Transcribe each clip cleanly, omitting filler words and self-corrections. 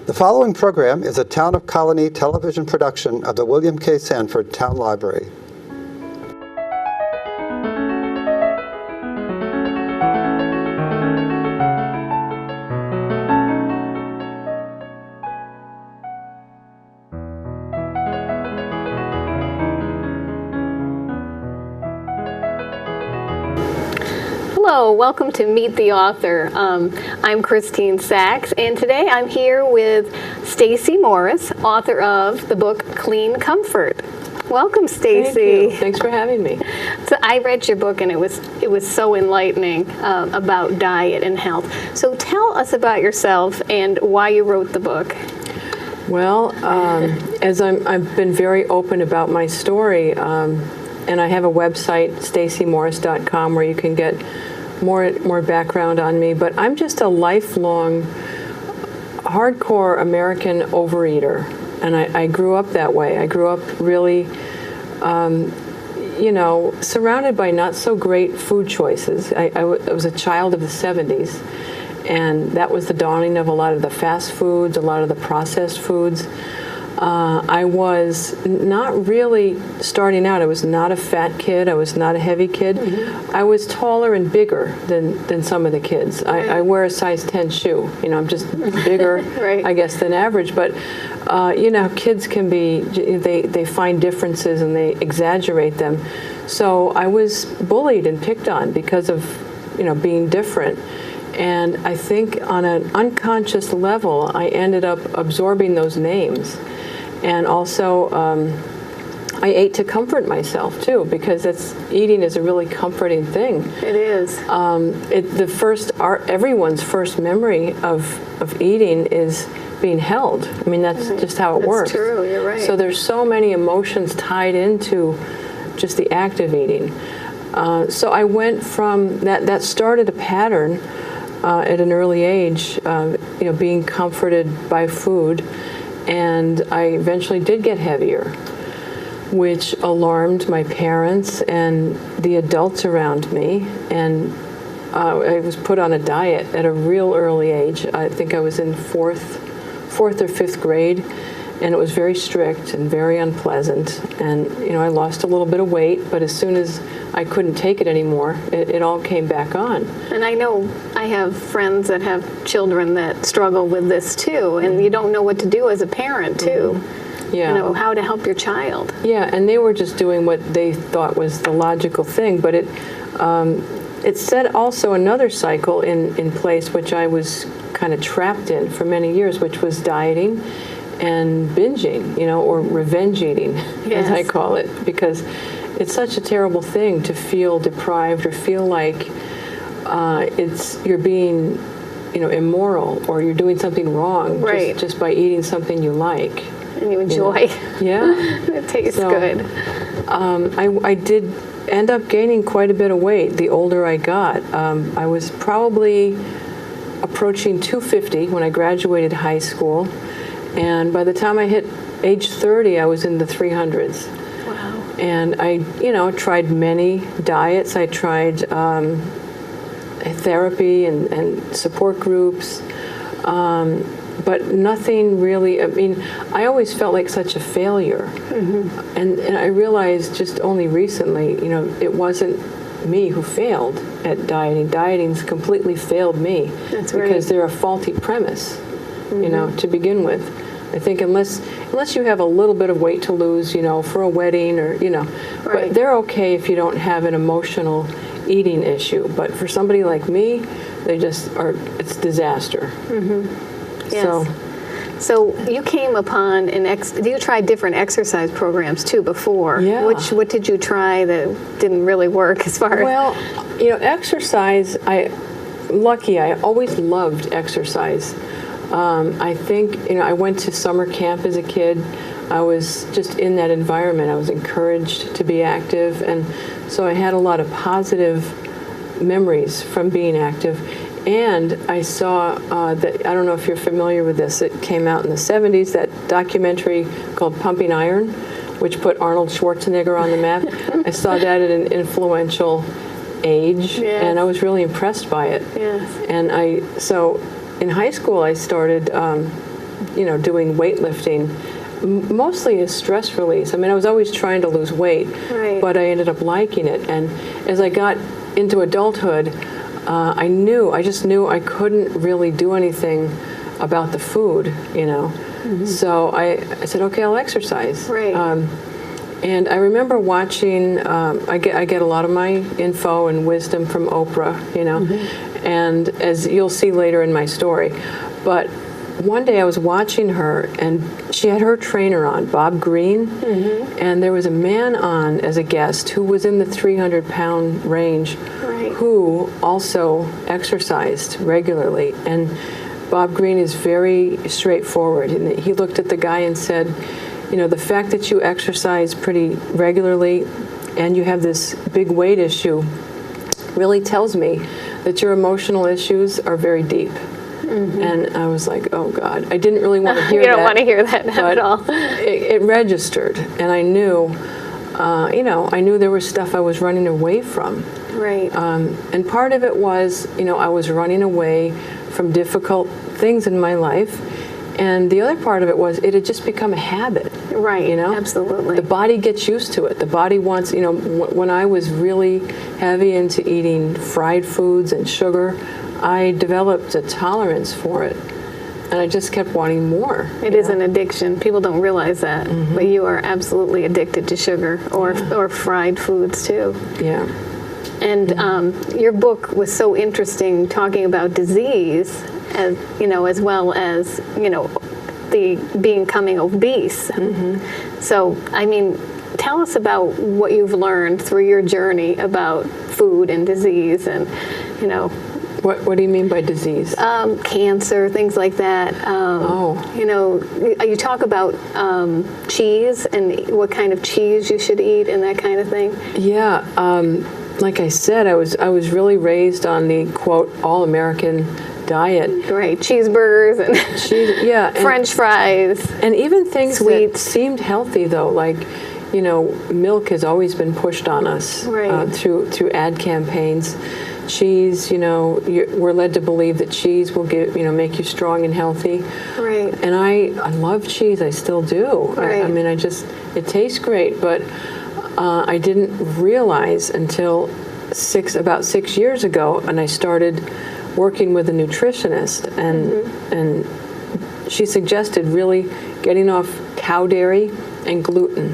The following program is a Town of Colonie television production of the William K. Sanford Town Library. Hello, welcome to Meet the Author. I'm Christine Saxe, and today I'm here with Stacey Morris, author of the book Clean Comfort. Welcome, Stacey. Thank you. Thanks for having me. So I read your book, and it was so enlightening about diet and health. So tell us about yourself and why you wrote the book. Well, as I've been very open about my story, and I have a website, staceymorris.com, where you can get more background on me. But I'm just a lifelong, hardcore American overeater, and I grew up that way. I grew up really, surrounded by not so great food choices. I was a child of the 70s, and that was the dawning of a lot of the fast foods, a lot of the processed foods. I was not really starting out. I was not a fat kid. I was not a heavy kid. Mm-hmm. I was taller and bigger than some of the kids. I wear a size 10 shoe. I'm just bigger, right. I guess, than average. But, kids can be, they find differences and they exaggerate them. So I was bullied and picked on because of, being different. And I think on an unconscious level, I ended up absorbing those names. And also, I ate to comfort myself too, because eating is a really comforting thing. It is. Everyone's first memory of eating is being held. I mean, that's just how it works. That's true. You're right. So there's so many emotions tied into just the act of eating. So I went from that. That started a pattern at an early age. Being comforted by food. And I eventually did get heavier, which alarmed my parents and the adults around me. And I was put on a diet at a real early age. I think I was in fourth or fifth grade, and it was very strict and very unpleasant. And I lost a little bit of weight, but as soon as I couldn't take it anymore, it all came back on. And I know I have friends that have children that struggle with this too, and you don't know what to do as a parent too. Mm-hmm. Yeah. How to help your child. Yeah, and they were just doing what they thought was the logical thing, but it set also another cycle in place, which I was kind of trapped in for many years, which was dieting and binging, or revenge eating, yes, as I call it, because it's such a terrible thing to feel deprived or feel like you're being, immoral, or you're doing something wrong, right, just by eating something you like. And you enjoy. Yeah. It tastes good. I did end up gaining quite a bit of weight the older I got. I was probably approaching 250 when I graduated high school. And by the time I hit age 30, I was in the 300s. Wow. And I, tried many diets. I tried therapy and support groups, but nothing really. I mean, I always felt like such a failure. Mm-hmm. And I realized just only recently, it wasn't me who failed at dieting. Dieting's completely failed me. That's right. Because they're a faulty premise. Mm-hmm. To begin with. I think unless you have a little bit of weight to lose, for a wedding or, right, but they're okay if you don't have an emotional eating issue. But for somebody like me, they just are, it's disaster. Mm-hmm. Yes. So you came upon you tried different exercise programs too before. Yeah. What did you try that didn't really work as far as? Well, exercise, I always loved exercise. I think, I went to summer camp as a kid. I was just in that environment. I was encouraged to be active. And so I had a lot of positive memories from being active. And I saw that, I don't know if you're familiar with this, it came out in the 70s, that documentary called Pumping Iron, which put Arnold Schwarzenegger on the map. I saw that at an influential age, yes, and I was really impressed by it. Yes. And so in high school, I started doing weightlifting, mostly as stress release. I mean, I was always trying to lose weight, Right. but I ended up liking it. And as I got into adulthood, I just knew I couldn't really do anything about the food, So I said, okay, I'll exercise. Right. And I remember watching. I get a lot of my info and wisdom from Oprah, and as you'll see later in my story. But one day I was watching her, and she had her trainer on, Bob Green, and there was a man on as a guest who was in the 300-pound range, Right. who also exercised regularly. And Bob Green is very straightforward. And he looked at the guy and said, the fact that you exercise pretty regularly and you have this big weight issue really tells me that your emotional issues are very deep. And I was like, oh God, I didn't really want to hear that. You don't want to hear that at all. It registered, and I knew, I knew there was stuff I was running away from. Right. And part of it was, I was running away from difficult things in my life. And the other part of it was it had just become a habit. Right. Absolutely. The body gets used to it. The body wants, when I was really heavy into eating fried foods and sugar, I developed a tolerance for it. And I just kept wanting more. It is an addiction. People don't realize that. But you are absolutely addicted to sugar or fried foods too. Yeah. And your book was so interesting, talking about disease, as well as the becoming obese. So, I mean, tell us about what you've learned through your journey about food and disease, and What do you mean by disease? cancer, things like that. You talk about cheese and what kind of cheese you should eat and that kind of thing. Yeah. Like I said, I was really raised on the quote all-American diet. Right, cheeseburgers and and French fries. And even things that Sweets. seemed healthy, though, like, milk has always been pushed on us Right. through ad campaigns. Cheese, we're led to believe that cheese will make you strong and healthy. Right. And I love cheese. I still do. Right. I mean, it tastes great, but I didn't realize until about 6 years ago, and I started working with a nutritionist, and she suggested really getting off cow dairy and gluten,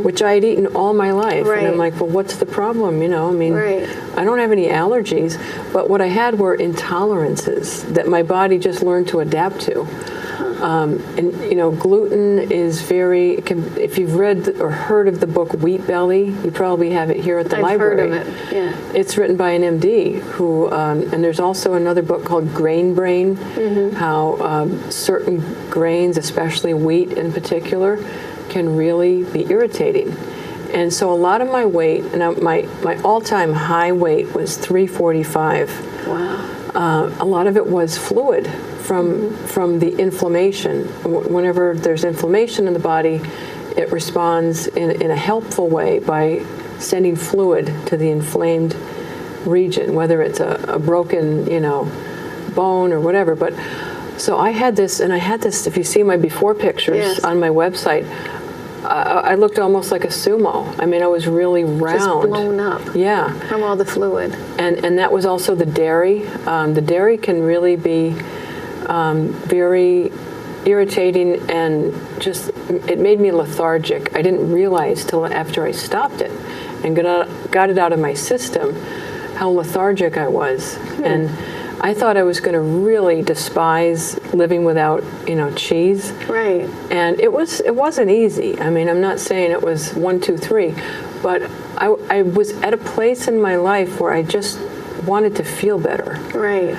which I had eaten all my life. Right. And I'm like, well, what's the problem? Right. I don't have any allergies, but what I had were intolerances that my body just learned to adapt to. Gluten is if you've read or heard of the book Wheat Belly, you probably have it here at the library. I've heard of it, yeah. It's written by an MD who, and there's also another book called Grain Brain, how certain grains, especially wheat in particular, can really be irritating. And so a lot of my weight, and my all-time high weight was 345. Wow. A lot of it was fluid from the inflammation. Whenever there's inflammation in the body, it responds in a helpful way by sending fluid to the inflamed region, whether it's a broken, bone or whatever. But so I had this, if you see my before pictures Yes. on my website, I looked almost like a sumo. I mean, I was really round. Just blown up. Yeah. From all the fluid. And that was also the dairy. The dairy can really be very irritating, and it made me lethargic. I didn't realize till after I stopped it and got it out of my system how lethargic I was. And I thought I was going to really despise living without, cheese. Right. And it wasn't easy. I mean, I'm not saying it was 1, 2, 3, but I was at a place in my life where I just wanted to feel better. Right.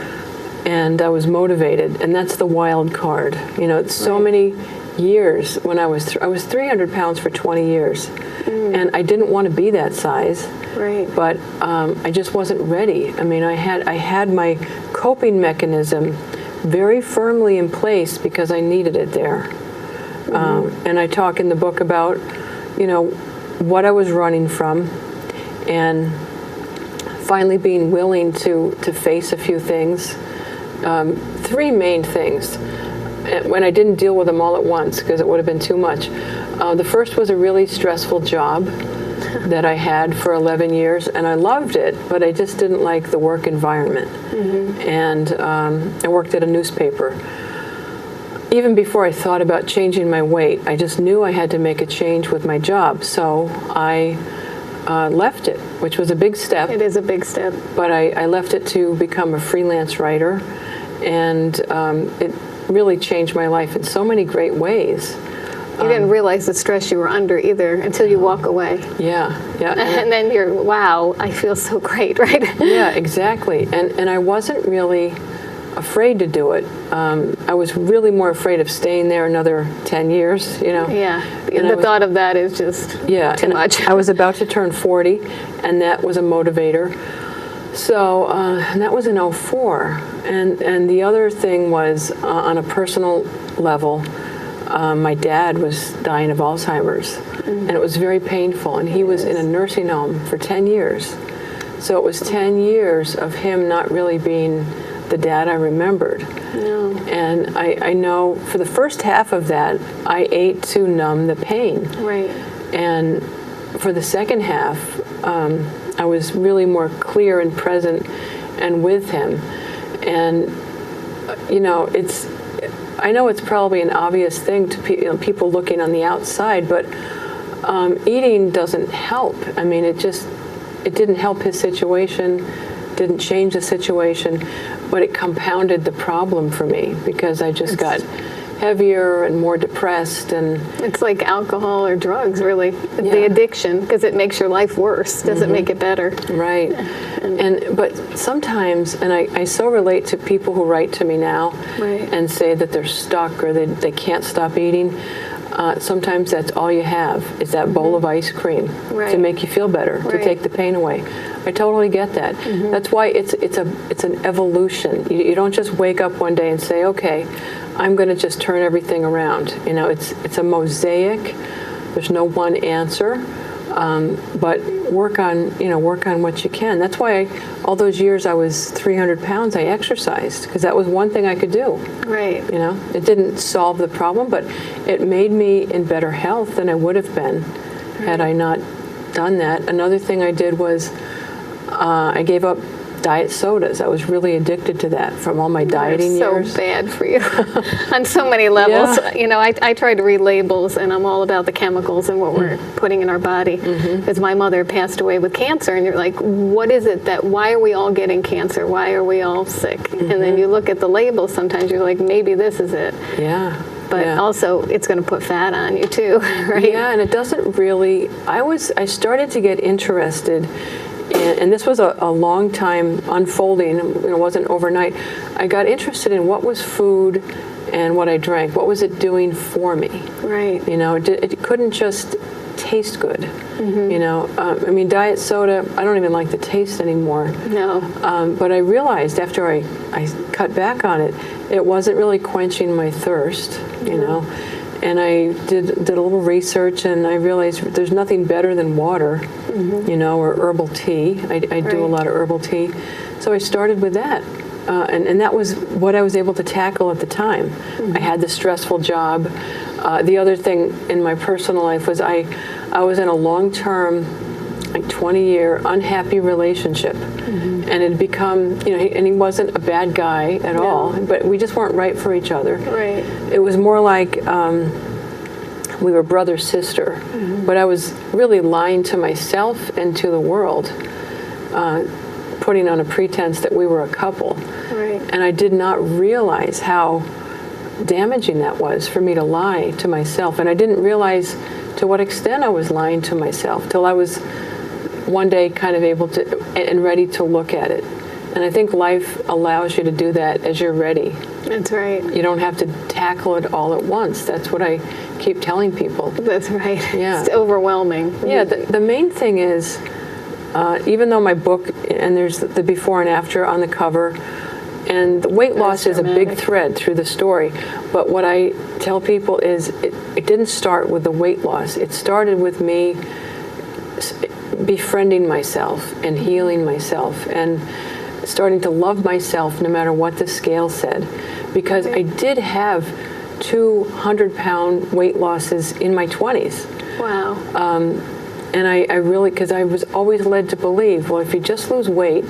And I was motivated, and that's the wild card. It's so many years when I was 300 pounds for 20 years, and I didn't want to be that size. Right. But I just wasn't ready. I mean, I had my coping mechanism very firmly in place because I needed it there. And I talk in the book about, what I was running from, and finally being willing to face a few things. 3 main things. when I didn't deal with them all at once because it would have been too much. The first was a really stressful job that I had for 11 years, and I loved it, but I just didn't like the work environment. And I worked at a newspaper. Even before I thought about changing my weight, I just knew I had to make a change with my job. So I left it, which was a big step. It is a big step. But I left it to become a freelance writer, and it really changed my life in so many great ways. You didn't realize the stress you were under either until you walk away. Yeah. And then you're, wow, I feel so great, right? Yeah, exactly. And I wasn't really afraid to do it. I was really more afraid of staying there another 10 years, Yeah, the thought of that is just too much. I was about to turn 40, and that was a motivator. So and that was in '04. And the other thing was, on a personal level, my dad was dying of Alzheimer's, and it was very painful, and he was in a nursing home for 10 years. So it was 10 years of him not really being the dad I remembered. No. And I know for the first half of that, I ate to numb the pain. Right. And for the second half, I was really more clear and present and with him. And, I know it's probably an obvious thing to people looking on the outside, but eating doesn't help. I mean, it didn't help his situation, didn't change the situation, but it compounded the problem for me because I just got heavier and more depressed. And it's like alcohol or drugs, really. The addiction, because it makes your life worse, doesn't make it better. Right. But sometimes, and I so relate to people who write to me now and say that they're stuck or they can't stop eating. Sometimes that's all you have is that bowl of ice cream to make you feel better, to take the pain away. I totally get that. That's why it's an evolution. You don't just wake up one day and say, okay, I'm going to just turn everything around. It's a mosaic. There's no one answer. But work on what you can. That's why all those years I was 300 pounds, I exercised because that was one thing I could do. Right. It didn't solve the problem, but it made me in better health than I would have been had I not done that. Another thing I did was I gave up diet sodas. I was really addicted to that from all my dieting years. So bad for you on so many levels. I try to read labels, and I'm all about the chemicals and what we're putting in our body. Because my mother passed away with cancer, and you're like, what is it why are we all getting cancer? Why are we all sick? And then you look at the labels, sometimes you're like, maybe this is it. Yeah. But also, it's going to put fat on you too, right? Yeah, and it doesn't really. I started to get interested. And this was a long time unfolding. It wasn't overnight. I got interested in what was food and what I drank. What was it doing for me? Right. It couldn't just taste good. Diet soda, I don't even like the taste anymore. No. But I realized after I cut back on it, it wasn't really quenching my thirst, And I did a little research, and I realized there's nothing better than water, or herbal tea. I do a lot of herbal tea. So I started with that. And that was what I was able to tackle at the time. I had the stressful job. The other thing in my personal life was I was in a long-term, 20-year unhappy relationship. And it had become, and he wasn't a bad guy at all, but we just weren't right for each other. Right. It was more like we were brother, sister, but I was really lying to myself and to the world, putting on a pretense that we were a couple. Right. And I did not realize how damaging that was for me to lie to myself. And I didn't realize to what extent I was lying to myself till I was one day kind of able to and ready to look at it. And I think life allows you to do that as you're ready. That's right. You don't have to tackle it all at once. That's what I keep telling people. That's right. Yeah. It's overwhelming. Yeah, the main thing is, even though my book, and there's the before and after on the cover, and the weight loss is a big thread through the story, but what I tell people is it didn't start with the weight loss. It started with me befriending myself and healing myself and starting to love myself no matter what the scale said, because I did have 200-pound weight losses in my 20s. Wow. And I really, because I was always led to believe, well, if you just lose weight,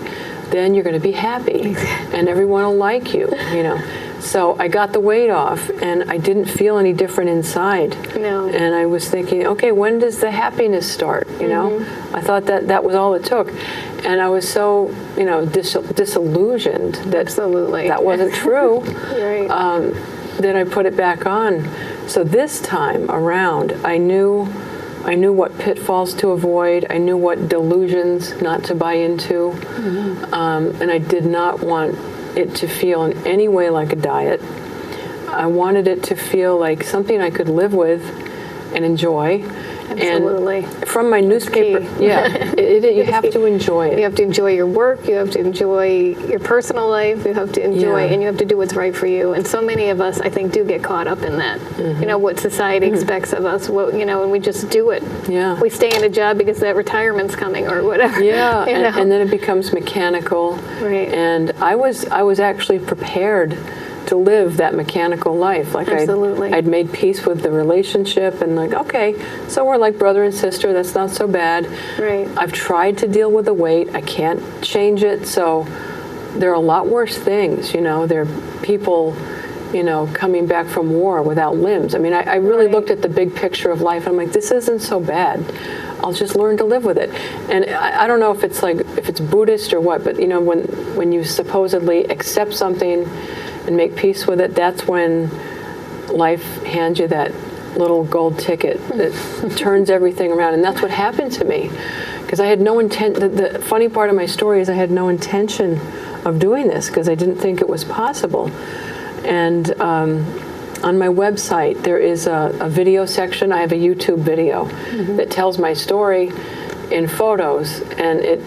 then you're going to be happy and everyone will like you, you know. So I got the weight off and I didn't feel any different inside. No. And I was thinking, okay, when does the happiness start, you know? I thought that was all it took. And I was so, you know, disillusioned that Absolutely. that wasn't true. Right. Then I put it back on. So this time around, I knew what pitfalls to avoid. I knew what delusions not to buy into. And I did not want it to feel in any way like a diet. I wanted it to feel like something I could live with and enjoy. Absolutely. And from my newspaper, key. you have to enjoy it. You have to enjoy your work, you have to enjoy your personal life, you have to enjoy, and you have to do what's right for you. And so many of us, I think, do get caught up in that. You know, what society expects of us, what, you know, and we just do it. Yeah. We stay in a job because that retirement's coming or whatever. Yeah, you know? and then it becomes mechanical. Right. And I was actually prepared to live that mechanical life. Like Absolutely. I'd made peace with the relationship and like, okay, so we're like brother and sister, that's not so bad. Right. I've tried to deal with the weight, I can't change it, so there are a lot worse things, you know. There are people, you know, coming back from war without limbs. I mean, I really looked at the big picture of life. I'm like, this isn't so bad. I'll just learn to live with it. And I don't know if it's Buddhist or what, but you know, when you supposedly accept something and make peace with it, that's when life hands you that little gold ticket that turns everything around. And that's what happened to me. Because I had no intent, the funny part of my story is I had no intention of doing this because I didn't think it was possible. And on my website, there is a video section. I have a YouTube video that tells my story in photos. And it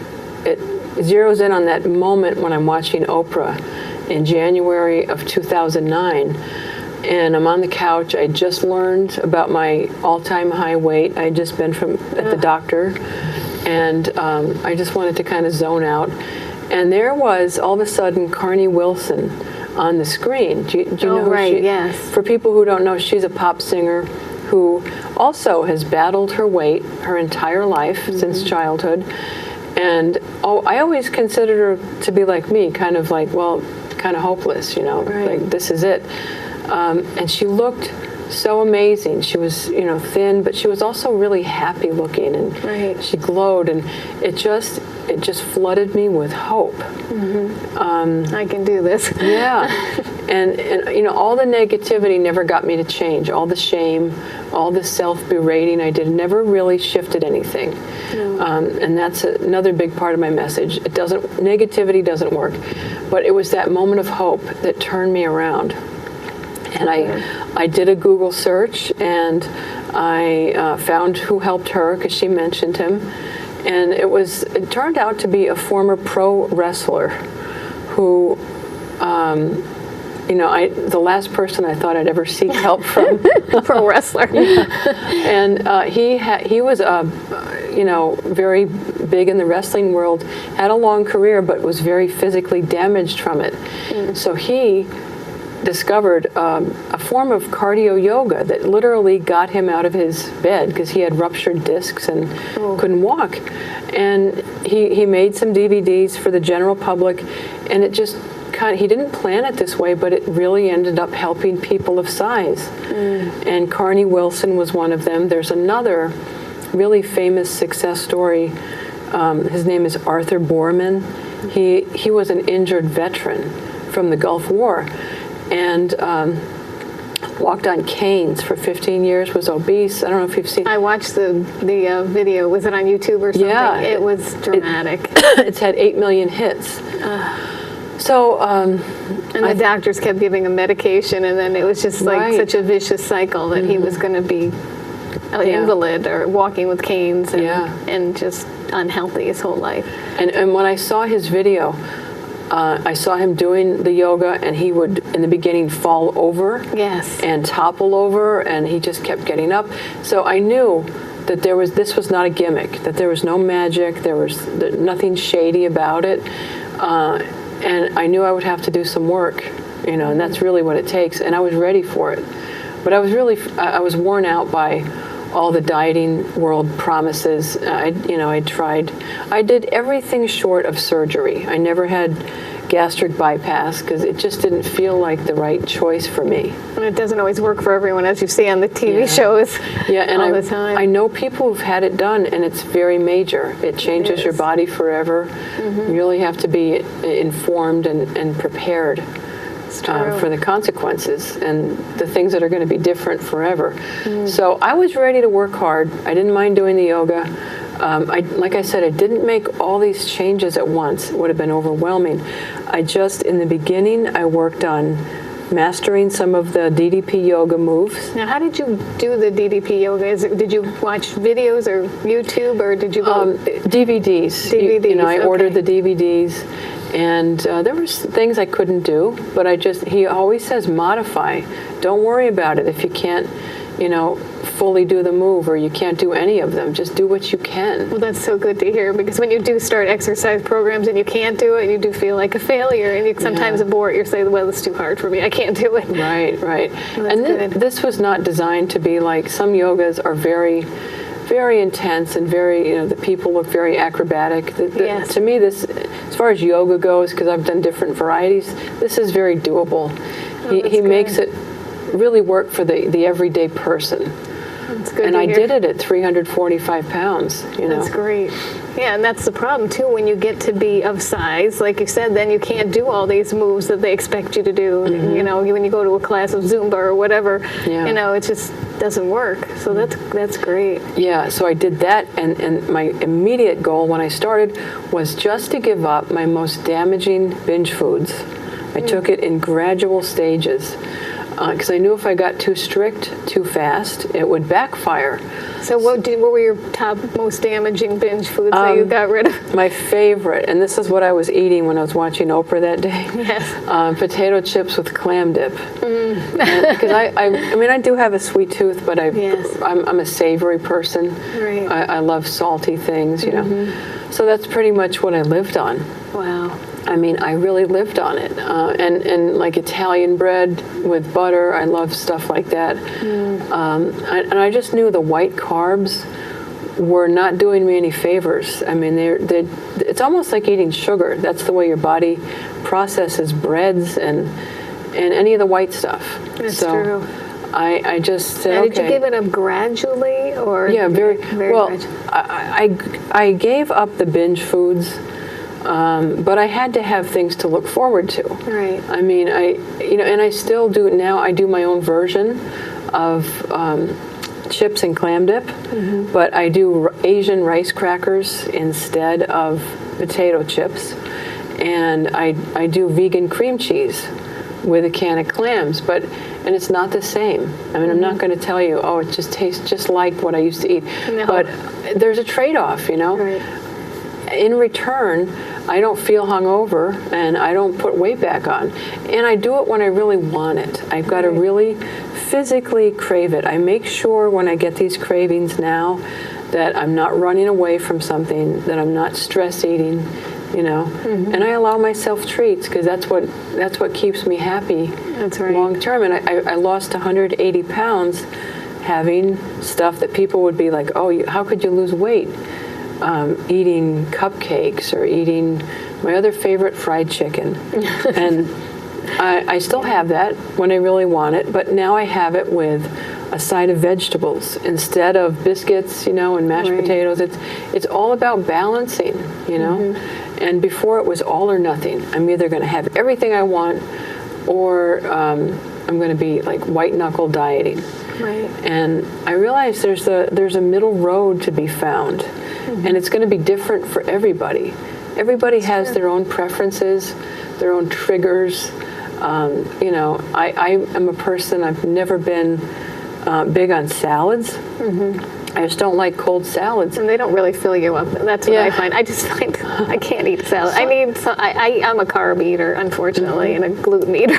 zeroes in on that moment when I'm watching Oprah in January of 2009, and I'm on the couch. I just learned about my all-time high weight. I had just been at the doctor, and I just wanted to kind of zone out. And there was, all of a sudden, Colonie Wilson on the screen. Do you know who right, she, yes. For people who don't know, she's a pop singer who also has battled her weight her entire life since childhood. And I always considered her to be like me, kind of like, well, kind of hopeless, you know, like this is it. And she looked so amazing. She was, you know, thin, but she was also really happy looking, and she glowed, and it just flooded me with hope. I can do this. Yeah. And you know, all the negativity never got me to change. All the shame, all the self-berating I did never really shifted anything. And that's another big part of my message. Negativity doesn't work. But it was that moment of hope that turned me around. And I did a Google search, and I found who helped her because she mentioned him. And it turned out to be a former pro wrestler who, you know, the last person I thought I'd ever seek help from. Pro wrestler. And he was, you know, very big in the wrestling world, had a long career, but was very physically damaged from it. So he discovered a form of cardio yoga that literally got him out of his bed because he had ruptured discs and couldn't walk. And he made some DVDs for the general public, and it just he didn't plan it this way, but it really ended up helping people of size. And Colonie Wilson was one of them. There's another really famous success story. His name is Arthur Borman. He was an injured veteran from the Gulf War, and walked on canes for 15 years, was obese. I don't know if you've seen. I watched the video. Was it on YouTube or something? Yeah. It was dramatic. It's had 8 million hits. So, and the doctors kept giving him medication, and then it was just like such a vicious cycle that he was going to be an invalid or walking with canes and just unhealthy his whole life. And when I saw his video, I saw him doing the yoga, and he would, in the beginning, fall over and topple over, and he just kept getting up. So I knew that this was not a gimmick, that there was no magic, there was nothing shady about it. And I knew I would have to do some work, you know, and that's really what it takes. And I was ready for it. But I was worn out by all the dieting world promises. I did everything short of surgery. I never had gastric bypass because it just didn't feel like the right choice for me. And it doesn't always work for everyone, as you see on the TV shows and all the time. I know people who've had it done, and it's very major. It changes your body forever. You really have to be informed and prepared for the consequences and the things that are going to be different forever. So I was ready to work hard. I didn't mind doing the yoga. Like I said, I didn't make all these changes at once. It would have been overwhelming. In the beginning, I worked on mastering some of the DDP yoga moves. Now, how did you do the DDP yoga? Did you watch videos or YouTube, or did you go? DVDs. I ordered the DVDs, and there were things I couldn't do, but he always says modify. Don't worry about it if you can't, fully do the move, or you can't do any of them. Just do what you can. Well, that's so good to hear, because when you do start exercise programs and you can't do it, you do feel like a failure, and you sometimes abort. You say, well, it's too hard for me. I can't do it. Right. Well, and this was not designed to be like, some yogas are very, very intense and very, the people look very acrobatic. Yes. To me, this, as far as yoga goes, because I've done different varieties, this is very doable. He makes it really work for the everyday person. That's good. And I did it at 345 pounds. That's great. Yeah, and that's the problem too. When you get to be of size, like you said, then you can't do all these moves that they expect you to do. When you go to a class of Zumba or whatever, it just doesn't work. So that's great. Yeah. So I did that, and my immediate goal when I started was just to give up my most damaging binge foods. I took it in gradual stages. Because I knew if I got too strict, too fast, it would backfire. So what were your top most damaging binge foods that you got rid of? My favorite, and this is what I was eating when I was watching Oprah that day. Yes. Potato chips with clam dip. Because I do have a sweet tooth, but I'm a savory person. Right. I love salty things, So that's pretty much what I lived on. Wow. I really lived on it. And like Italian bread with butter, I love stuff like that. And I just knew the white carbs were not doing me any favors. It's almost like eating sugar. That's the way your body processes breads and any of the white stuff. That's true. I just said, Did you give it up gradually, or? Yeah, very well. Gradually? I gave up the binge foods. But I had to have things to look forward to. Right. And I still do now. I do my own version of chips and clam dip, but I do Asian rice crackers instead of potato chips, and I do vegan cream cheese with a can of clams, and it's not the same. I'm not going to tell you, it just tastes just like what I used to eat. No. But there's a trade-off, Right. In return, I don't feel hungover, and I don't put weight back on. And I do it when I really want it. I've got to really physically crave it. I make sure when I get these cravings now that I'm not running away from something, that I'm not stress eating, and I allow myself treats, because that's what keeps me happy. That's right. Long term. And I lost 180 pounds having stuff that people would be like, how could you lose weight? Eating cupcakes or eating my other favorite, fried chicken. And I still have that when I really want it, but now I have it with a side of vegetables instead of biscuits, and mashed potatoes. It's all about balancing, And before it was all or nothing. I'm either going to have everything I want, or I'm going to be like white knuckle dieting. Right. And I realize there's a middle road to be found, and it's going to be different for everybody. Everybody has their own preferences, their own triggers. I am a person, I've never been big on salads. I just don't like cold salads. And they don't really fill you up. That's what I find. I just find I can't eat salad. I'm a carb eater, unfortunately, and a gluten eater.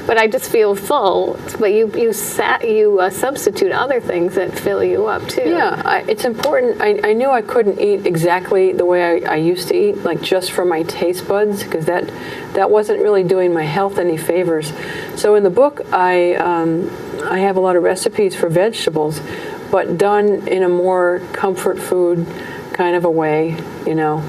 But I just feel full. But you substitute other things that fill you up too. Yeah, it's important. I knew I couldn't eat exactly the way I used to eat, like just for my taste buds, because that wasn't really doing my health any favors. So in the book, I I have a lot of recipes for vegetables, but done in a more comfort food kind of a way, you know.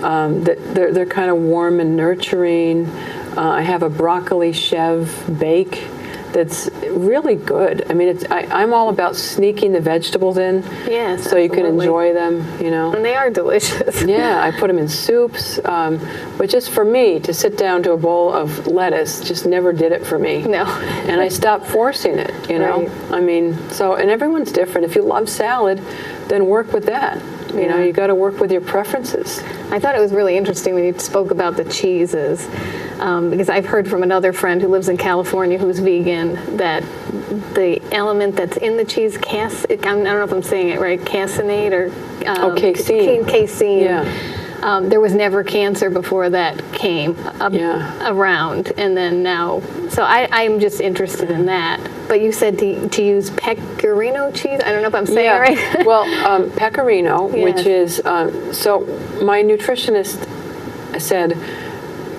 That they're kind of warm and nurturing. I have a broccoli chev bake that's really good. I mean, I'm all about sneaking the vegetables in, Yes, so you can absolutely. enjoy them, you know. And they are delicious. Yeah, I put them in soups, but just for me to sit down to a bowl of lettuce just never did it for me. No. And I stopped forcing it, you know. Right. I mean, so, and everyone's different. If you love salad, then work with that. You know, Yeah. you got to work with your preferences. I thought it was really interesting when you spoke about the cheeses, because I've heard from another friend who lives in California who's vegan that the element that's in the cheese, I don't know if I'm saying it right, caseinate or casein. Casein. Yeah. There was never cancer before that came around, and then now. So I'm just interested in that. But you said to use pecorino cheese. I don't know if I'm saying it right. Well, pecorino, Yes. which is so my nutritionist said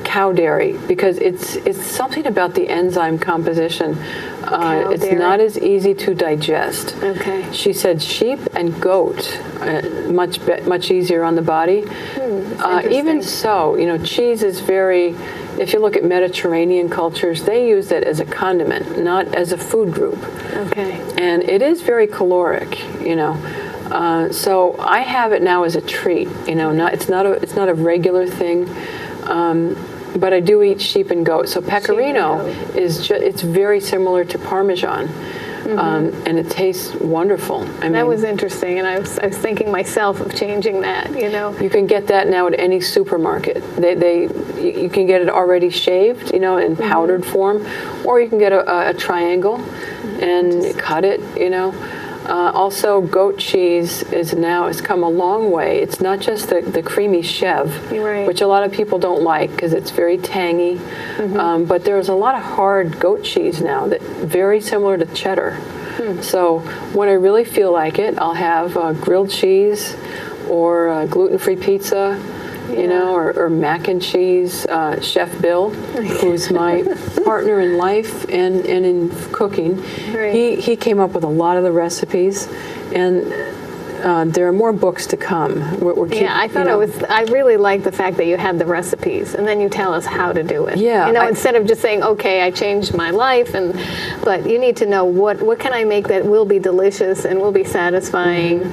cow dairy because it's something about the enzyme composition. It's dairy. not as easy to digest. Okay. She said sheep and goat much easier on the body. Even so, you know, cheese is very. If you look at Mediterranean cultures, they use it as a condiment, not as a food group. Okay. And it is very caloric, you know. So I have it now as a treat, you know. It's not a regular thing, but I do eat sheep and goat. So pecorino is it's very similar to Parmesan, and it tastes wonderful. I mean, That was interesting, and I was thinking myself of changing that. You know. you can get that now at any supermarket. You can get it already shaved, you know, in powdered form, or you can get a triangle and cut it, you know. Also, goat cheese has come a long way. It's not just the creamy chev, Right. which a lot of people don't like because it's very tangy. But there's a lot of hard goat cheese now that very similar to cheddar. So when I really feel like it, I'll have grilled cheese or gluten-free pizza, you know, or mac and cheese. Chef Bill, who's my partner in life and in cooking, Right. he came up with a lot of the recipes, and there are more books to come. I thought it was. I really like the fact that you had the recipes, and then you tell us how to do it. Yeah, you know, instead of just saying, "Okay, I changed my life," but you need to know what can I make that will be delicious and will be satisfying.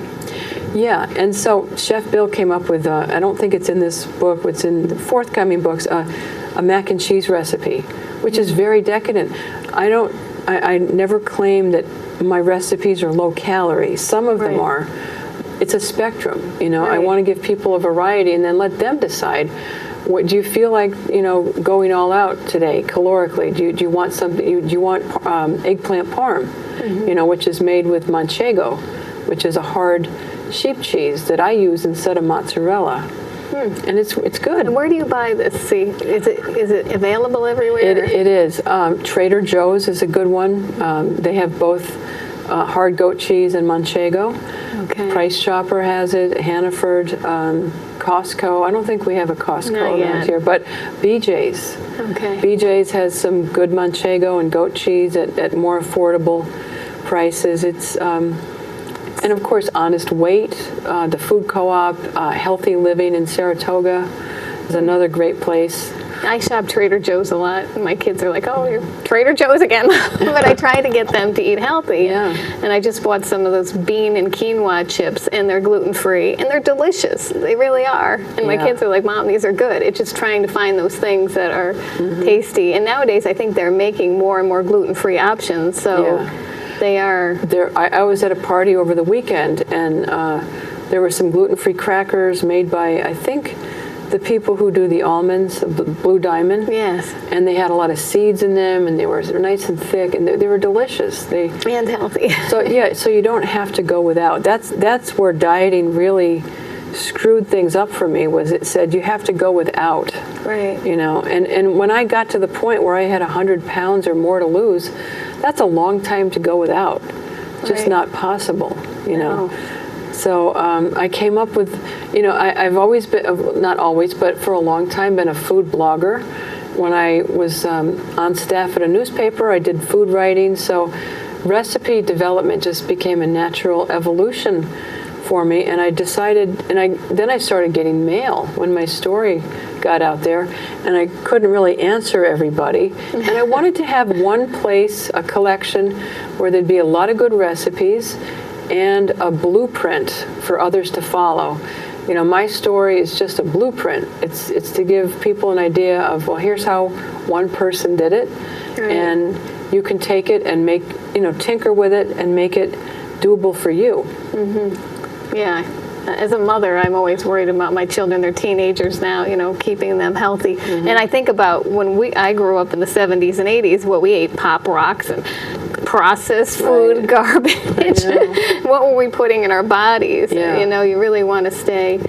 Yeah, and so Chef Bill came up with, I don't think it's in this book, it's in the forthcoming books, a mac and cheese recipe, which is very decadent. I never claim that my recipes are low calorie. Some of them are. It's a spectrum, you know. I Right. want to give people a variety and then let them decide. What do you feel like, you know, going all out today calorically? Do you want something? Do you want eggplant parm, you know, which is made with manchego, which is a hard sheep cheese that I use instead of mozzarella, and it's good. And where do you buy this? See, is it available everywhere? It is. Trader Joe's is a good one. They have both hard goat cheese and manchego. Okay. Price Chopper has it. Hannaford, Costco. I don't think we have a Costco Not around yet. here, but BJ's. Okay. BJ's has some good manchego and goat cheese at more affordable prices. It's and of course, Honest Weight, the Food Co-op, Healthy Living in Saratoga is another great place. I shop Trader Joe's a lot, and my kids are like, "Oh, you're Trader Joe's again." But I try to get them to eat healthy. Yeah. And I just bought some of those bean and quinoa chips, and they're gluten-free, and they're delicious. They really are. And my Yeah. kids are like, "Mom, these are good." It's just trying to find those things that are tasty. And nowadays, I think they're making more and more gluten-free options. So Yeah. they are. I was at a party over the weekend, and there were some gluten-free crackers made by, I think, the people who do the almonds, Blue Diamond. Yes. And they had a lot of seeds in them, and they were nice and thick, and they were delicious. And healthy. So you don't have to go without. That's where dieting really screwed things up for me. Was it said you have to go without. Right. You know, and when I got to the point where I had 100 pounds or more to lose, that's a long time to go without. Just Right. not possible, you know. No. So I came up with, you know, I've always been, not always, but for a long time been a food blogger. When I was on staff at a newspaper, I did food writing. So recipe development just became a natural evolution for me, and I decided, then I started getting mail when my story got out there, and I couldn't really answer everybody. And I wanted to have one place, a collection, where there'd be a lot of good recipes and a blueprint for others to follow. You know, my story is just a blueprint. It's to give people an idea of, well, here's how one person did it, right. and you can take it and make, tinker with it and make it doable for you. Yeah. As a mother, I'm always worried about my children. They're teenagers now, keeping them healthy. And I think about when I grew up in the 70s and 80s, what we ate, Pop Rocks and processed food, Right. garbage. What were we putting in our bodies? Yeah. You really want to stay.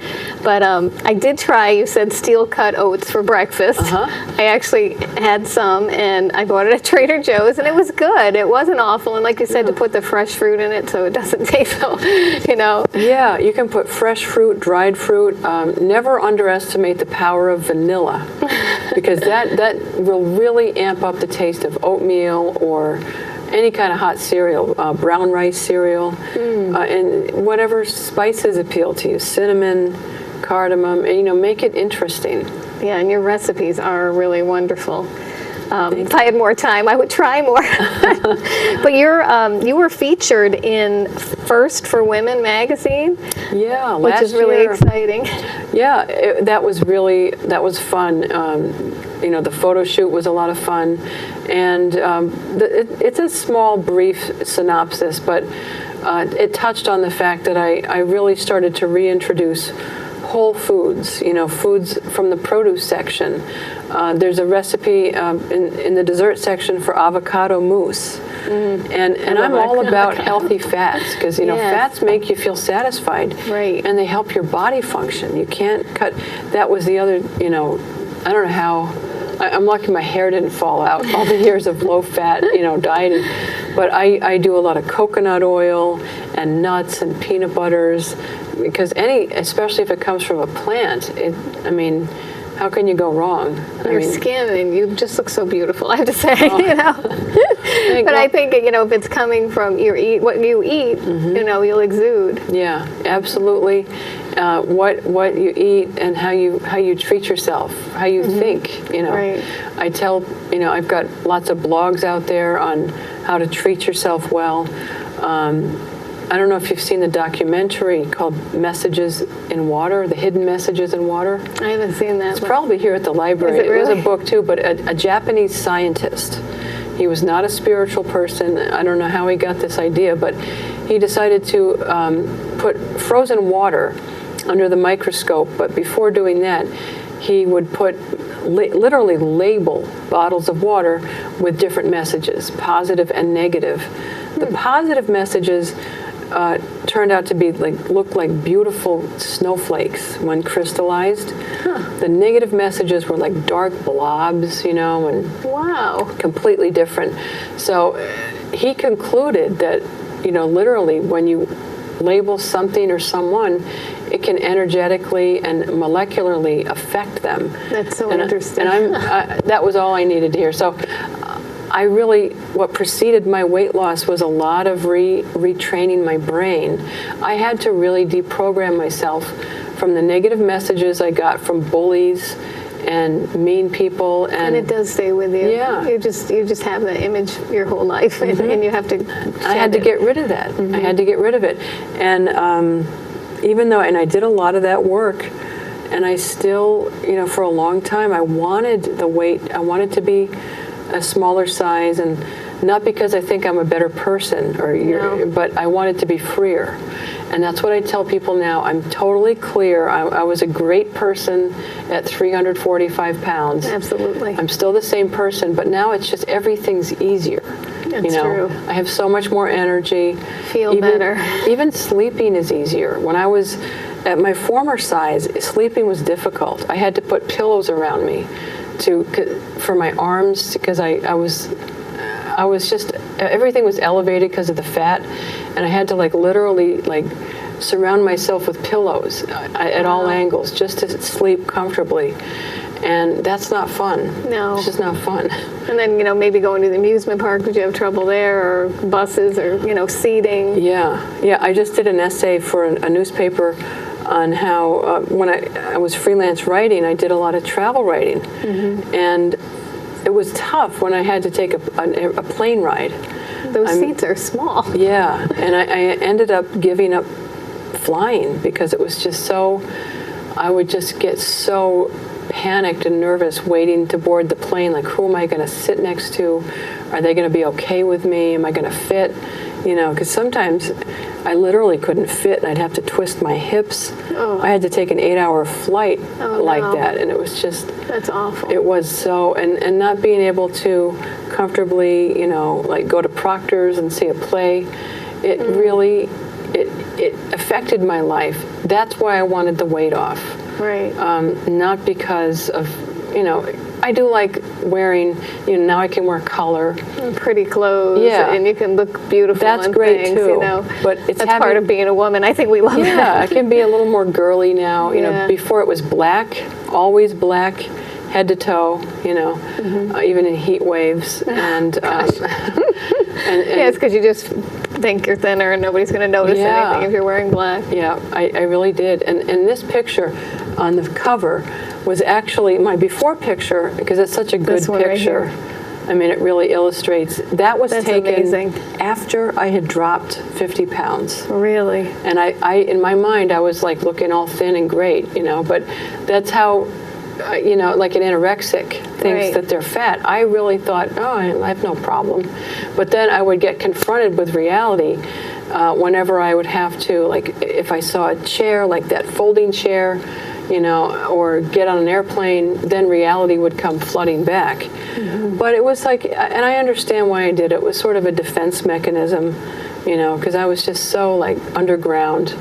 But I did try, you said steel-cut oats for breakfast. I actually had some, and I bought it at Trader Joe's, and it was good. It wasn't awful. And like you said, to put the fresh fruit in it so it doesn't taste so, Yeah, you can put fresh fruit, dried fruit. Never underestimate the power of vanilla, because that will really amp up the taste of oatmeal or any kind of hot cereal, brown rice cereal, and whatever spices appeal to you, cinnamon, cardamom, and, make it interesting. Yeah, and your recipes are really wonderful. If I had more time, I would try more. But you were featured in First for Women magazine. Yeah, which last is really year. exciting. Yeah, that was fun. The photo shoot was a lot of fun, and it's a small, brief synopsis, but it touched on the fact that I really started to reintroduce whole foods, foods from the produce section. There's a recipe in the dessert section for avocado mousse. And I'm all about healthy fats, because, fats make you feel satisfied. Right. And they help your body function. You can't cut. That was the other, I don't know how. I'm lucky my hair didn't fall out all the years of low-fat, dieting. But I do a lot of coconut oil and nuts and peanut butters, because especially if it comes from a plant, how can you go wrong? Your skin, and you just look so beautiful, I have to say, Oh. But I think, if it's coming from what you eat, you'll exude. Yeah, absolutely. What you eat and how you treat yourself, how you think, Right. I tell, I've got lots of blogs out there on how to treat yourself well. I don't know if you've seen the documentary called Messages in Water, The Hidden Messages in Water. I haven't seen that. It's probably here at the library. Is it was really? a book too, but a Japanese scientist. He was not a spiritual person. I don't know how he got this idea, but he decided to put frozen water under the microscope. But before doing that, he would put literally label bottles of water with different messages, positive and negative. The positive messages turned out to be looked like beautiful snowflakes when crystallized. The negative messages were like dark blobs, and Wow. completely different. So he concluded that, literally when you label something or someone, it can energetically and molecularly affect them. That's so interesting. And that was all I needed to hear. So what preceded my weight loss was a lot of retraining my brain. I had to really deprogram myself from the negative messages I got from bullies and mean people. And it does stay with you. Yeah. You just have that image your whole life, and you have to I had to get rid of that. I had to get rid of it. And and I did a lot of that work, and I still, for a long time, I wanted the weight, I wanted to be a smaller size, and not because I think I'm a better person, but I wanted to be freer. And that's what I tell people now. I'm totally clear. I was a great person at 345 pounds. Absolutely. I'm still the same person, but now it's just everything's easier. That's true. I have so much more energy. Feel better. Even sleeping is easier. When I was at my former size, sleeping was difficult. I had to put pillows around me for my arms, because I was just, everything was elevated because of the fat, and I had to literally surround myself with pillows at all angles just to sleep comfortably. And that's not fun. No. It's just not fun. And then, maybe going to the amusement park, did you have trouble there, or buses, or, seating? Yeah. I just did an essay for a newspaper on how, when I was freelance writing, I did a lot of travel writing. And it was tough when I had to take a plane ride. Those seats are small. Yeah, and I ended up giving up flying because it was just so, I would just get so panicked and nervous waiting to board the plane. Like, who am I going to sit next to? Are they going to be okay with me? Am I going to fit? Because sometimes I literally couldn't fit, and I'd have to twist my hips. I had to take an 8-hour flight like that, and it was just... That's awful. It was so, and not being able to comfortably, like go to Proctor's and see a play, it really, it affected my life. That's why I wanted the weight off. Right. Not because of, I do like wearing, now I can wear color. Pretty clothes. Yeah. And you can look beautiful. That's and great things, too. But it's part of being a woman. I think we love that. Yeah, I can be a little more girly now. Yeah. Before it was black, always black, head to toe, even in heat waves. And, yeah, it's because you just think you're thinner and nobody's going to notice anything if you're wearing black. Yeah, I really did. And this picture on the cover was actually my before picture, because it's such a good picture. Right, I mean, it really illustrates. That was taken after I had dropped 50 pounds. Really? And I in my mind, I was like looking all thin and great, but that's how, like an anorexic thinks that they're fat. I really thought, I have no problem. But then I would get confronted with reality whenever I would have to, like if I saw a chair, like that folding chair, or get on an airplane, then reality would come flooding back. But it was like, and I understand why I did it. It was sort of a defense mechanism, because I was just so like underground.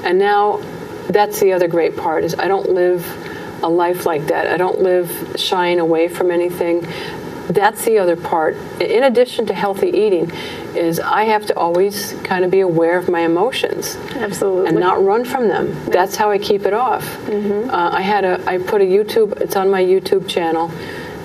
And now that's the other great part, is I don't live a life like that. I don't live shying away from anything. That's the other part. In addition to healthy eating, is I have to always kind of be aware of my emotions. Absolutely. And not run from them. Yeah. That's how I keep it off. I put a YouTube, it's on my YouTube channel.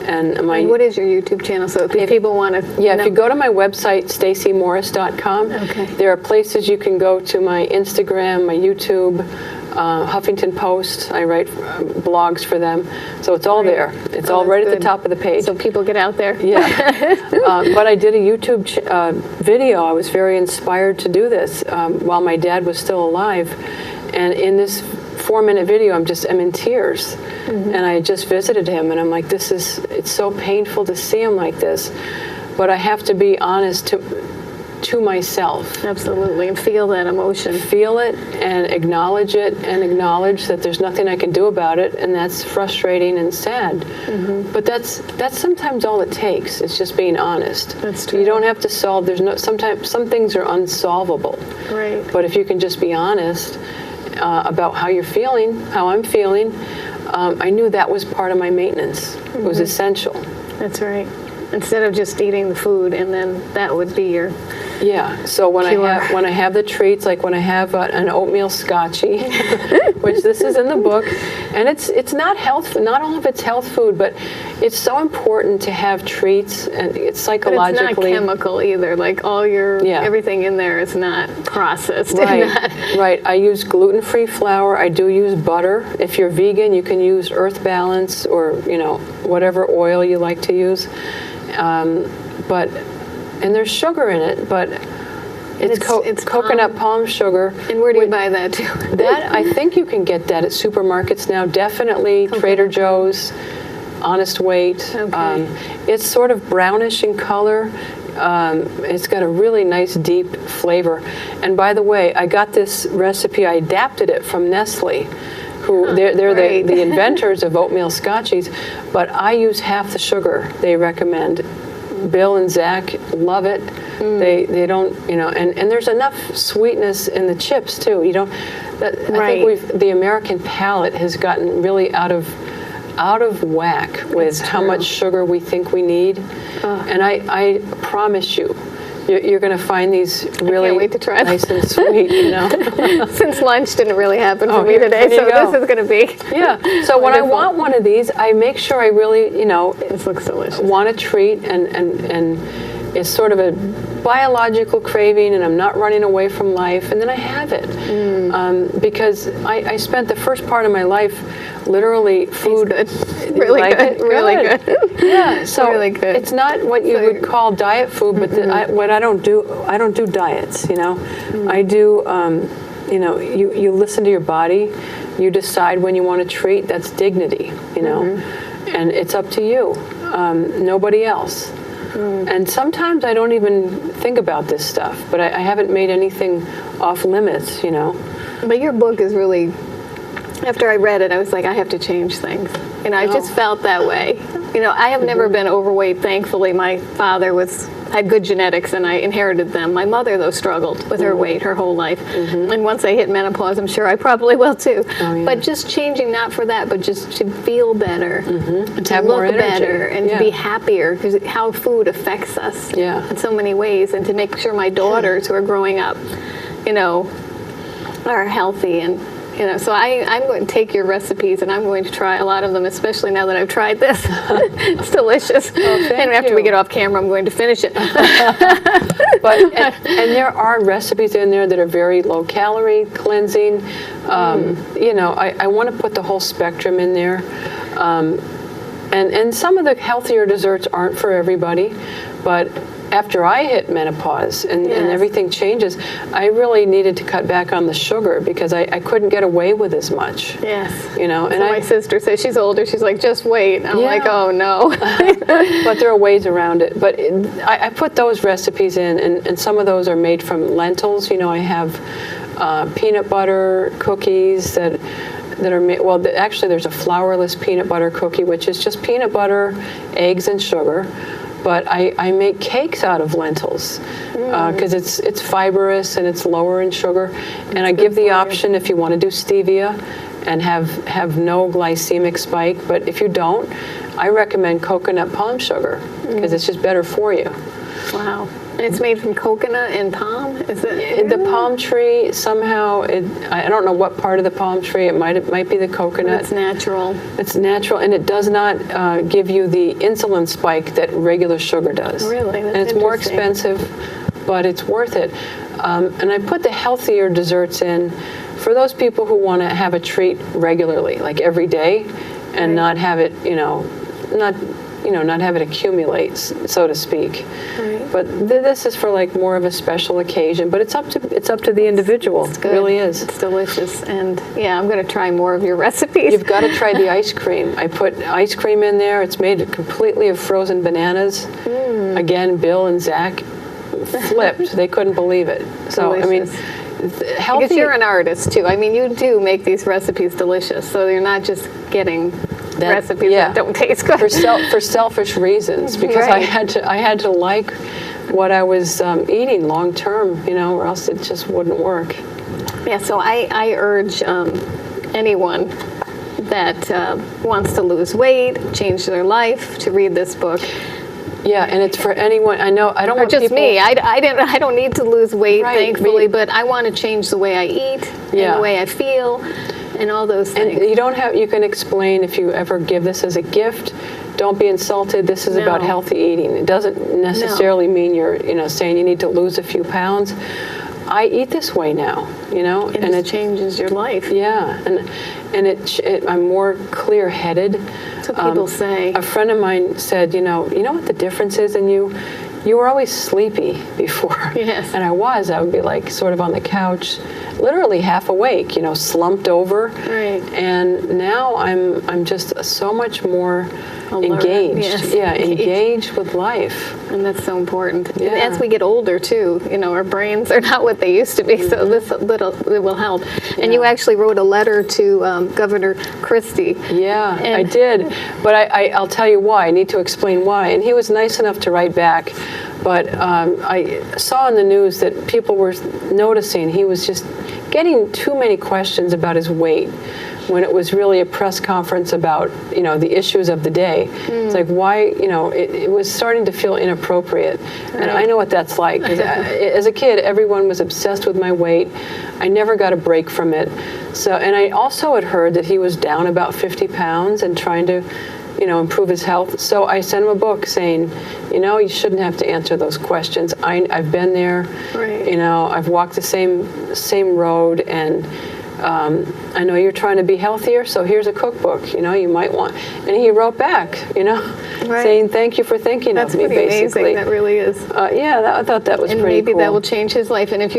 And what is your YouTube channel? So if people want to... Yeah, if you go to my website, staceymorris.com, there are places you can go to my Instagram, my YouTube, Huffington Post. I write blogs for them. So it's all there. It's all right at the top of the page. So people get out there. Yeah. But I did a YouTube video. I was very inspired to do this while my dad was still alive. And in this 4-minute video, I'm in tears. And I just visited him, and I'm like, it's so painful to see him like this. But I have to be honest to myself. Absolutely, and feel that emotion. Feel it and acknowledge it, and acknowledge that there's nothing I can do about it, and that's frustrating and sad. But that's sometimes all it takes. It's just being honest. That's true. You don't have to solve. Sometimes some things are unsolvable. Right. But if you can just be honest about how you're feeling, how I'm feeling, I knew that was part of my maintenance. It was essential. That's right. Instead of just eating the food, and then that would be your So when I have the treats, like when I have an oatmeal scotchy, which this is in the book, and it's not health. Not all of it's health food, but it's so important to have treats, and it's psychologically. But it's not chemical either. Like all your everything in there is not processed. Right. I use gluten-free flour. I do use butter. If you're vegan, you can use Earth Balance or whatever oil you like to use. And there's sugar in it, but it's coconut palm sugar. And where do you buy that too? That, I think you can get that at supermarkets now. Definitely Trader Joe's, Honest Weight. Okay. It's sort of brownish in color. It's got a really nice deep flavor. And by the way, I got this recipe, I adapted it from Nestle, who they're the inventors of oatmeal scotchies, but I use half the sugar they recommend. Bill and Zach love it. They don't, and there's enough sweetness in the chips too. I think the American palate has gotten really out of whack with how much sugar we think we need. And I promise you, You're going to find these really wait to try them. nice and sweet, you know. Since lunch didn't really happen for me here today, you so go. this is going to be. Yeah. So when I Wonderful. want one of these, I make sure I really, This looks delicious. want a treat, and it's sort of a biological craving, and I'm not running away from life, and then I have it. Because I spent the first part of my life literally food. Good. Really like good. it? Really good. Yeah, so Really good. it's not what you would call diet food, but what I don't do diets. I do. You listen to your body. You decide when you want a treat. That's dignity. And it's up to you. Nobody else. And sometimes I don't even think about this stuff, but I haven't made anything off limits. But your book is really. After I read it, I was like, I have to change things. I just felt that way. I have never been overweight, thankfully. My father had good genetics, and I inherited them. My mother, though, struggled with her weight her whole life. And once I hit menopause, I'm sure I probably will, too. Oh, yeah. But just changing, not for that, but just to feel better, and to Have look more energy. better, and to be happier, because how food affects us in so many ways, and to make sure my daughters who are growing up, are healthy and so I'm going to take your recipes and I'm going to try a lot of them, especially now that I've tried this. It's delicious. And after we get off camera, I'm going to finish it. And there are recipes in there that are very low calorie, cleansing. I want to put the whole spectrum in there. And some of the healthier desserts aren't for everybody, but after I hit menopause and everything changes, I really needed to cut back on the sugar because I couldn't get away with as much. Yes. And my sister says, she's older, she's like, just wait. I'm like, oh no. But there are ways around it. But I put those recipes in, and some of those are made from lentils. I have peanut butter cookies that are made, actually there's a flourless peanut butter cookie, which is just peanut butter, eggs, and sugar. But I make cakes out of lentils because it's fibrous and it's lower in sugar. And I give the option if you want to do stevia and have no glycemic spike. But if you don't, I recommend coconut palm sugar because it's just better for you. Wow. And it's made from coconut and palm? Is it? The palm tree, somehow, I don't know what part of the palm tree, it might be the coconut. It's natural. It's natural, and it does not give you the insulin spike that regular sugar does. Really? That's and it's more interesting. expensive, but it's worth it. And I put the healthier desserts in for those people who want to have a treat regularly, like every day, and not have it, not have it accumulate, so to speak. Right. But this is for like more of a special occasion. But it's up to the individual. It's good. It really is. It's delicious, and I'm going to try more of your recipes. You've got to try the ice cream. I put ice cream in there. It's made completely of frozen bananas. Again, Bill and Zach flipped. They couldn't believe it. So delicious. Healthy. Because you're an artist too. You do make these recipes delicious, so you're not just getting recipes that don't taste good for selfish reasons. Because I had to like what I was eating long term, or else it just wouldn't work. Yeah. So I urge anyone that wants to lose weight, change their life, to read this book. Yeah, and it's for anyone. I know. I don't want just people. Me. I don't need to lose weight, Right, thankfully, but I want to change the way I eat and the way I feel, and all those things. And you don't have. You can explain if you ever give this as a gift. Don't be insulted. This is about healthy eating. It doesn't necessarily mean you're, saying you need to lose a few pounds. I eat this way now, and it changes your life. Yeah, and I'm more clear-headed. That's what people say. A friend of mine said, you know what the difference is in you? You were always sleepy before. Yes. And I would be like sort of on the couch, literally half awake, slumped over. Right. And now I'm just so much more alert. Engaged. Yes. Yeah, engaged with life. And that's so important. Yeah. And as we get older too, our brains are not what they used to be, so this it will help. And you actually wrote a letter to Governor Christie. Yeah, I did. But I'll tell you why. I need to explain why. And he was nice enough to write back. But I saw in the news that people were noticing he was just getting too many questions about his weight. when it was really a press conference about, the issues of the day. It's like, why, it was starting to feel inappropriate. And I know what that's like. As a kid, everyone was obsessed with my weight. I never got a break from it. So, and I also had heard that he was down about 50 pounds and trying to, improve his health. So I sent him a book saying, you shouldn't have to answer those questions. I've been there. Right. I've walked the same road, and I know you're trying to be healthier, so here's a cookbook, you might want. And he wrote back, saying thank you for thinking of me, That's pretty basically. amazing. That really is. I thought that was and pretty maybe cool. that will change his life. And if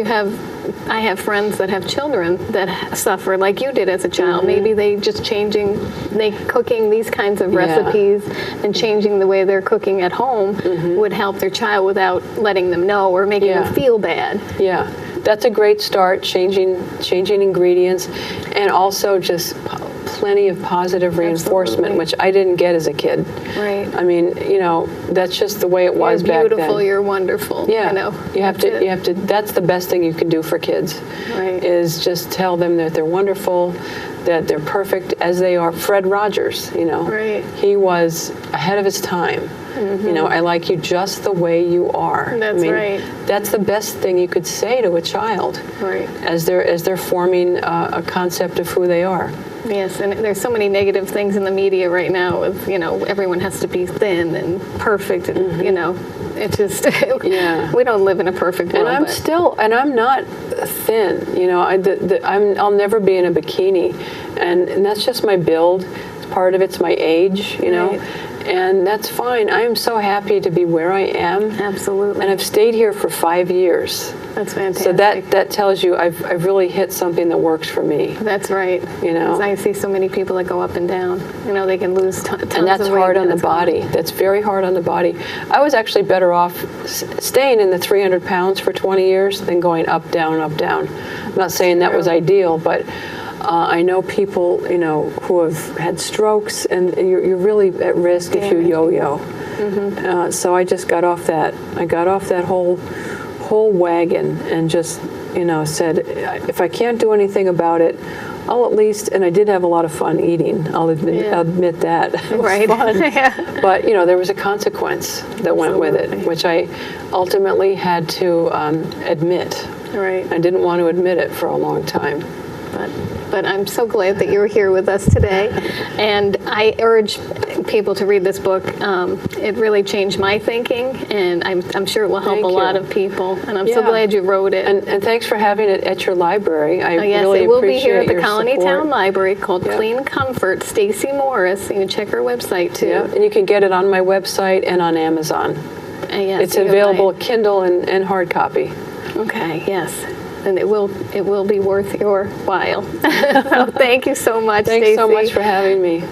I have friends that have children that suffer like you did as a child. Maybe they just cooking these kinds of recipes and changing the way they're cooking at home would help their child without letting them know or making them feel bad. Yeah, that's a great start, changing ingredients, and also just plenty of positive reinforcement, which I didn't get as a kid. Right. I mean, that's just the way it was back then. You're beautiful, you're wonderful. Yeah. You have to, that's the best thing you can do for kids. Right. Is just tell them that they're wonderful, that they're perfect as they are. Fred Rogers, Right. he was ahead of his time. I like you just the way you are. That's right. That's the best thing you could say to a child. Right. As they're forming a concept of who they are. Yes, and there's so many negative things in the media right now of, everyone has to be thin and perfect and, it's just, we don't live in a perfect world. And I'm not thin, I'll never be in a bikini. And that's just my build. Part of it's my age, Right. And that's fine. I am so happy to be where I am. Absolutely. And I've stayed here for 5 years. That's fantastic. So that tells you I've really hit something that works for me. That's right. 'Cause I see so many people that go up and down. They can lose tons of weight. And that's hard on the body. That's very hard on the body. I was actually better off staying in the 300 pounds for 20 years than going up, down, up, down. I'm not saying that was ideal, but I know people, who have had strokes, and you're really at risk if you yo-yo. So I just got off that. I got off that whole wagon and just, said, if I can't do anything about it, I'll at least, and I did have a lot of fun eating. I'll admit that. It was fun. But, there was a consequence that went with it, which I ultimately had to admit. Right. I didn't want to admit it for a long time. But I'm so glad that you're here with us today. And I urge people to read this book. It really changed my thinking, and I'm sure it will help a lot of people. And I'm so glad you wrote it. And thanks for having it at your library. I yes, really it will be appreciate here at the your Colonie support. Town Library called Clean Comfort. Stacey Morris. You can check her website too. Yeah, and you can get it on my website and on Amazon. Yes, it's available Kindle and hard copy. Okay. Yes. And it will be worth your while. So thank you so much, Stacey. Thanks so much for having me.